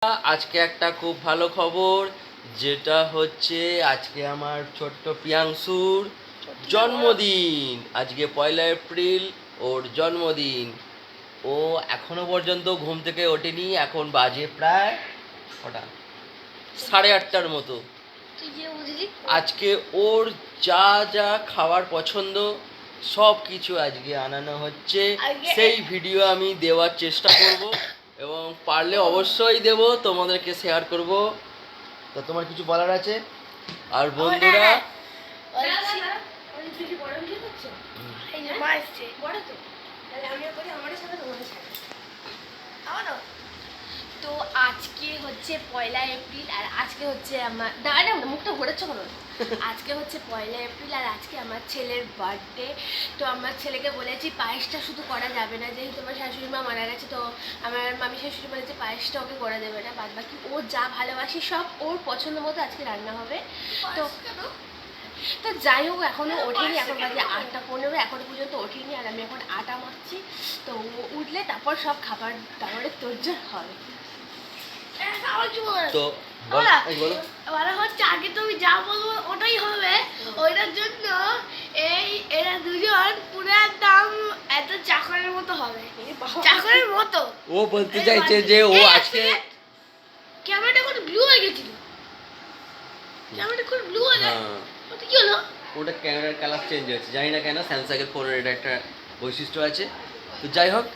আজকে একটা খুব ভালো খবর, যেটা হচ্ছে আজকে আমার ছোট্ট প্রিয়াংশুর জন্মদিন। আজকে 1 এপ্রিল ওর জন্মদিন। ও এখনো পর্যন্ত ঘুম থেকে ওঠেনি। এখন বাজে প্রায় কটা, 8:30টার মতো। আজকে ওর যা যা খাওয়ার পছন্দ সব কিছু আজকে আনানো হচ্ছে। সেই ভিডিও আমি দেওয়ার চেষ্টা করব এবং পারলে অবশ্যই দেব, তোমাদেরকে শেয়ার করব। তো তোমার কিছু বলার আছে? আর বন্ধুরা তো আজকে হচ্ছে 1 এপ্রিল আর আজকে হচ্ছে আমার দাঁড়া মুখটা ঘোরাচ্ছ কেন? আজকে হচ্ছে 1 এপ্রিল আর আজকে আমার ছেলের বার্থডে। তো আমার ছেলেকে বলেছি পায়েসটা শুধু করা যাবে না, যেহেতু আমার শাশুড়ি মা মারা গেছে। তো আমার মামি শাশুড়ি বলেছে পায়েসটা ওকে করা যাবে না, বাদ বাকি ও যা ভালোবাসি সব ওর পছন্দ মতো আজকে রান্না হবে। তো তো যাই হোক, এখনও ওঠেনি, এখন বাজে 8:15, এখনো পর্যন্ত ওঠেনি আর আমি এখন আটা মাখছি। তো ও উঠলে তারপর সব খাবার দাবারের তোড়জোড় হবে। তো বলা হচ্ছে আগে তুমি যা বলবো ওটাই হবে। ওইটার জন্য এরা দুজন পুরো একদম এত চাকরের মতো হবে, চাকরের মতো। ও বলতে চাইছে যে ও আজকে ক্যামেরাটা কোন ব্লু হয়ে গেছিল, ক্যামেরাটা কোন ব্লু হয়ে গেল, ওটা কি হলো? ওটা ক্যামেরার কালার চেঞ্জ হয়েছে, জানি না কেন। স্যামসাং এর ফোনের এটা একটা বৈশিষ্ট্য আছে। তো যাই হোক,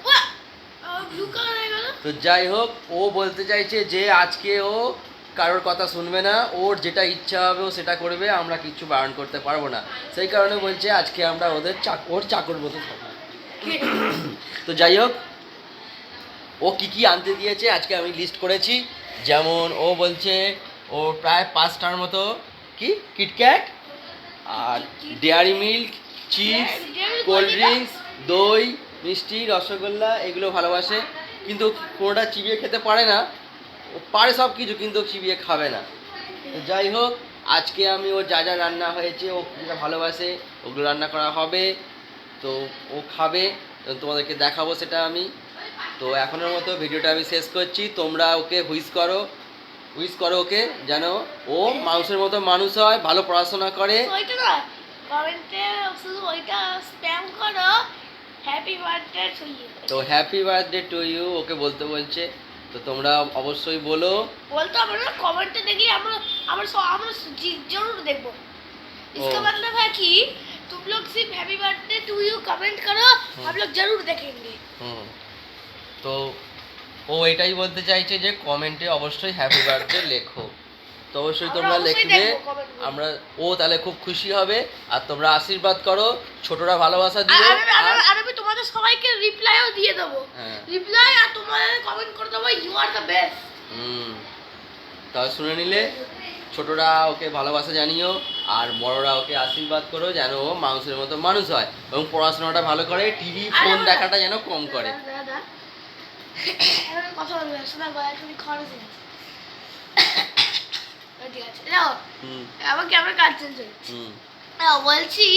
ব্লু কালার হয়ে গেল। তো যাই হোক, ও বলতে চাইছে যে আজকে ও কারোর কথা শুনবে না, ওর যেটা ইচ্ছা হবে ও সেটা করবে, আমরা কিছু বারণ করতে পারবো না। সেই কারণে বলছে আজকে আমরা ওর চাকর মতো থাকবো। তো যাই হোক, ও কি আনতে দিয়েছে আজকে আমি লিস্ট করেছি। যেমন ও বলছে ও প্রায় 5টার মতো কি কিটক্যাট আর Dairy Milk, chips, cold drinks, দই, মিষ্টি, রসগোল্লা এগুলো ভালোবাসে, কিন্তু কোনোটা চিবিয়ে খেতে পারে না। ও পারে সব কিছু, কিন্তু চিবিয়ে খাবে না। তো যাই হোক, আজকে আমি ও যা যা রান্না হয়েছে, ও যেটা ভালোবাসে ওগুলো রান্না করা হবে। তো ও খাবে, তোমাদেরকে দেখাবো সেটা আমি। তো এখনের মতো ভিডিওটা আমি শেষ করছি। তোমরা ওকে উইশ করো ওকে, যেন ও মানুষের মতো মানুষ হয়, ভালো পড়াশোনা করে। ওইটা না, কমেন্টে শুধু ওইটা স্প্যাম করো, হ্যাপি বার্থডে টু ইউ। তো happy birthday to you okay বলতে বলছে। তো তোমরা অবশ্যই বলো। বলতে হবে না, কমেন্টে দেখলে আমরা আমরা जरूर देखबो। इसका मतलब है कि तुम लोग सिर्फ happy birthday to you comment करो, हम लोग जरूर देखेंगे। তো ও এটাই বলতে চাইছে যে কমেন্টে অবশ্যই হ্যাপি বার্থডে লেখো। তো অবশ্যই তোমরা লিখবে, আমরা ও তাহলে খুব খুশি হবে। আর তোমরা আশীর্বাদ করো, ছোটরা ভালোবাসা দিও। আর আমি তোমাদের সবাইকে রিপ্লাইও দিয়ে দেবো, রিপ্লাই আর তোমাদের কমেন্ট করে দেবো ইউ আর দ্য বেস্ট। তাহলে শুনে নিলে, ছোটরা ওকে ভালোবাসা জানিও আর বড়রা ওকে আশীর্বাদ করো যেন ও মানুষের মতো মানুষ হয় এবং পড়াশোনাটা ভালো করে, টিভি ফোন দেখাটা যেন কম করে। কথা বলবে শোনা, তুমি খরচ আমার ক্যামেরা কাজ চলছে। বলছি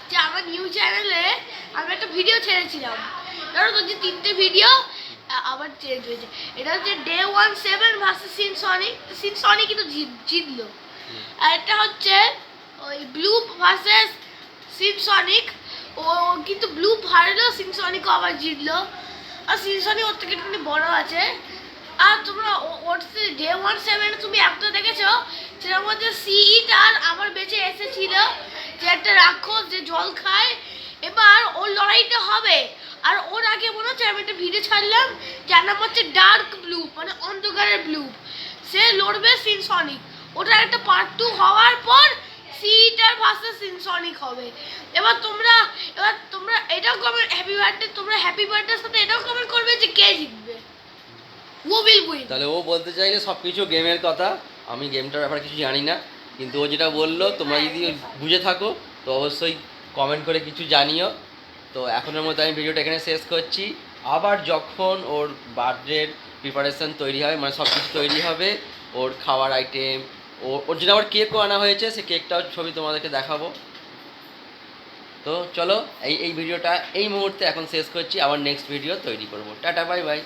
যে আমার নিউ চ্যানেলে আমি একটা ভিডিও ছেড়েছিলাম, ধরো তো যে 3টে ভিডিও আবার চেঞ্জ হয়েছে। এটা হচ্ছে ডে 17 ভার্সেস সিনসনিক কিন্তু জিতলো। আর এটা হচ্ছে ওই ব্লু ভার্সেস সিনসনিক, ও কিন্তু ব্লু হারলো, সিনসনিকও আবার জিতলো। আর সিনসনিক ওর থেকে একটু বড় আছে। আর তোমরা ওর ডে 17 তুমি একটা দেখেছো, সেটার মধ্যে সিইটার আবার বেঁচে এসেছিল, যে একটা রাক্ষস যে জল খায়। এবার ওর লড়াইটা হবে। আর ওর আগে মনে হচ্ছে আমি একটা ভিডিও ছাড়লাম যার নাম হচ্ছে ডার্ক ব্লু, মানে অন্ধকারের ব্লু। সে লড়বে সিনসনিক। ওটার একটা পার্ট 2 হওয়ার পর সিইটার ভার্সেস সিনসনিক হবে। এবার তোমরা এটাও কমেন্ট হ্যাপি বার্থডে, তোমরা হ্যাপি বার্থডের সাথে এটাও কমেন্ট করবে যে কে জিতবে। তাহলে ও বলতে চাইলে সব কিছু গেমের কথা, আমি গেমটার ব্যাপারে কিছু জানি না, কিন্তু ও যেটা বললো তোমরা যদি বুঝে থাকো তো অবশ্যই কমেন্ট করে কিছু জানিও। তো এখনের মতো আমি ভিডিওটা এখানে শেষ করছি। আবার যখন ওর বার্থডের প্রিপারেশান তৈরি হবে, মানে সব কিছু তৈরি হবে, ওর খাওয়ার আইটেম, ওর জন্য আবার কেকও আনা হয়েছে, সে কেকটাও ছবি তোমাদেরকে দেখাবো। তো চলো এই ভিডিওটা এই মুহূর্তে এখন শেষ করছি, আবার নেক্সট ভিডিও তৈরি করবো। Tata, bye bye.